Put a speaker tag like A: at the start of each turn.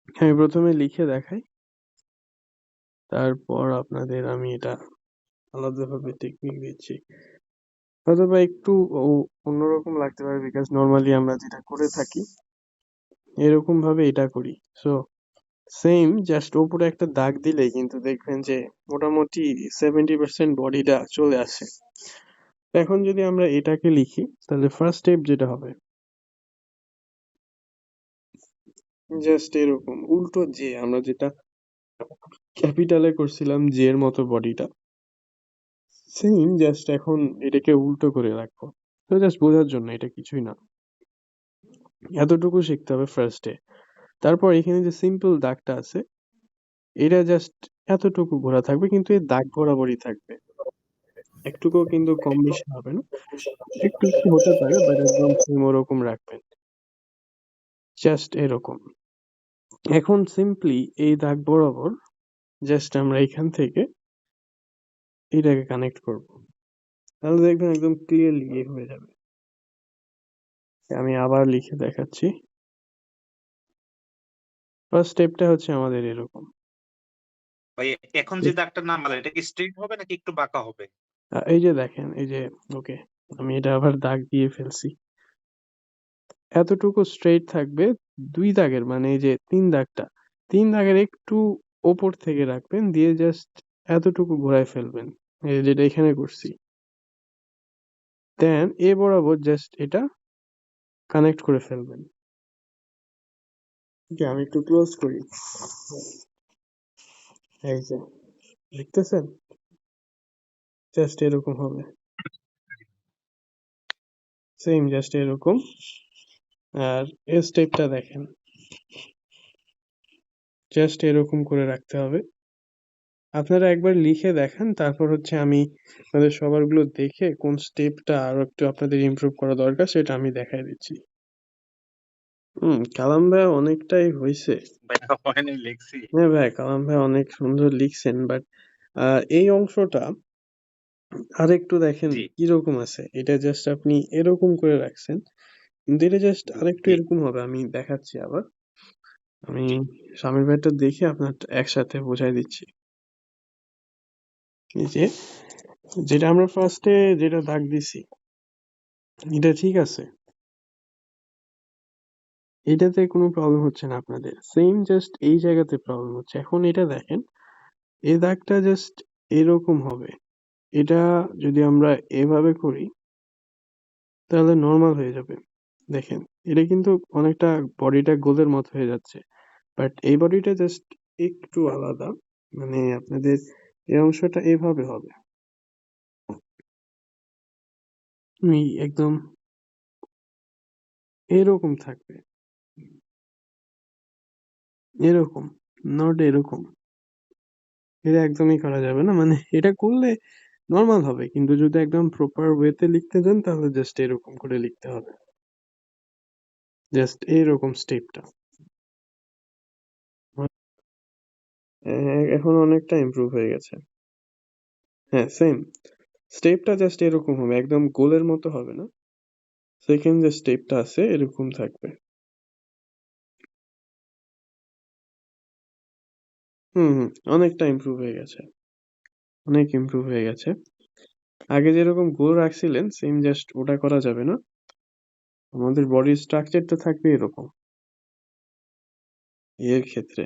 A: আমি প্রথমে লিখে দেখাই, তারপর আপনাদের আমি এটা আলাদাভাবে টেকনিক দিচ্ছি। হয়তোবা একটু অন্যরকম লাগতে পারে, বিকজ নর্মালি আমরা যেটা করে থাকি এরকম ভাবে এটা করি। সো সেম জাস্ট ওপরে একটা দাগ দিলেই কিন্তু দেখবেন যে মোটামুটি 70% বডিটা চলে আসে। এখন যদি আমরা এটাকে লিখি তাহলে ফার্স্ট স্টেপ যেটা হবে, জাস্ট এরকম উল্টো যে আমরা যেটা ক্যাপিটালে করছিলাম জে এর মতো বডিটা, সেম জাস্ট এখন এটাকে উল্টো করে রাখবো। তো জাস্ট বোঝার জন্য, এটা কিছুই না, এতটুকু শিখতে হবে ফার্স্টে। তারপর এখানে যে সিম্পল দাগটা আছে এটা জাস্ট এতটুকু ঘোরা থাকবে, কিন্তু এই দাগ বরাবরই থাকবে, একটুকু কিন্তু কম বেশি হবে না, একটু একটু হতে পারে বাট একদম সেম ওরকম রাখবেন, জাস্ট এরকম। এখন সিম্পলি এই দাগ বরাবর জাস্ট আমরা এখান থেকে এটাকে কানেক্ট করব, তাহলে দেখবেন একদম ক্লিয়ারলি হয়ে যাবে। আমি আবার লিখে দেখাচ্ছি। ফার্স্ট স্টেপটা হচ্ছে আমাদের এরকম।
B: ভাই এখন যে দাগটা নামালেন এটা কি স্ট্রেট হবে নাকি একটু বাঁকা হবে?
A: এই যে দেখেন, এই যে ওকে, আমি এটা আবার দাগ দিয়ে ফেলছি, এতটুকু স্ট্রেট থাকবে। দুই দাগের মানে এই যে তিন দাগের একটু ওপর থেকে রাখবেন, দিয়ে জাস্ট এতটুকু ঘোরায় ফেলবেন, এই যেটা এখানে করছি। দেন এ বরাবর জাস্ট এটা কানেক্ট করে ফেলবেন। আমি একটু ক্লোজ করি, এই যে দেখতেছেন, জাস্ট এরকম হবে, সেম জাস্ট এরকম। আর এই স্টেপটা দেখেন, জাস্ট এরকম করে রাখতে হবে। আপনারা একবার লিখে দেখান, তারপর হচ্ছে আমি আপনাদের সবারগুলো দেখে কোন স্টেপটা আরো একটু আপনাদের ইমপ্রুভ করা দরকার সেটা আমি দেখাই দিচ্ছি। কালাম ভাই অনেকটাই হয়েছে।
B: লিখছি।
A: হ্যাঁ ভাই, কালাম ভাই অনেক সুন্দর লিখছেন, বাট এই অংশটা আরেকটু দেখেন কিরকম আছে। এটা জাস্ট আপনি এরকম করে রাখছেন, কিন্তু এটা জাস্ট আরেকটু এরকম হবে। আমি দেখাচ্ছি আবার, আমি স্বামীর ভাইটা দেখে আপনার একসাথে বোঝাই দিচ্ছি। এই যে যেটা আমরা ফার্স্টে যেটা দাগ দিছি এটা ঠিক আছে, এটাতে কোনো প্রবলেম হচ্ছে না আপনাদের, সেম জাস্ট এই জায়গাতে প্রবলেম হচ্ছে। এখন এটা দেখেন, এই দাগটা জাস্ট এরকম হবে, এটা যদি আমরা এভাবে করি তাহলে নর্মাল হয়ে যাবে। দেখেন এটা কিন্তু অনেকটা বডিটা গোলের মতো হয়ে যাচ্ছে, বাট এই বডিটা জাস্ট একটু আলাদা, মানে আপনাদের এই অংশটা এভাবে হবে, একদম এরকম থাকবে, এরকম, নট এরকম। এটা একদমই করা যাবে না, মানে এটা করলে নর্মাল হবে, কিন্তু যদি একদম প্রপার ওয়েতে লিখতে যান তাহলে জাস্ট এরকম করে লিখতে হবে, জাস্ট এইরকম স্টেপটা। এখন অনেকটা ইমপ্রুভ হয়ে গেছে। হ্যাঁ সেম স্টেপটা জাস্ট এরকম হবে, একদম গোলের মতো হবে না, সেকেন্ড যে স্টেপটা আছে এরকম থাকবে। অনেকটা ইমপ্রুভ হয়ে গেছে, অনেক ইমপ্রুভ হয়ে গেছে। আগে যেরকম গোল রাখছিলেন সেম জাস্ট ওটা করা যাবে না, আমাদের বডির স্ট্রাকচারটা থাকবে এরকম এর ক্ষেত্রে।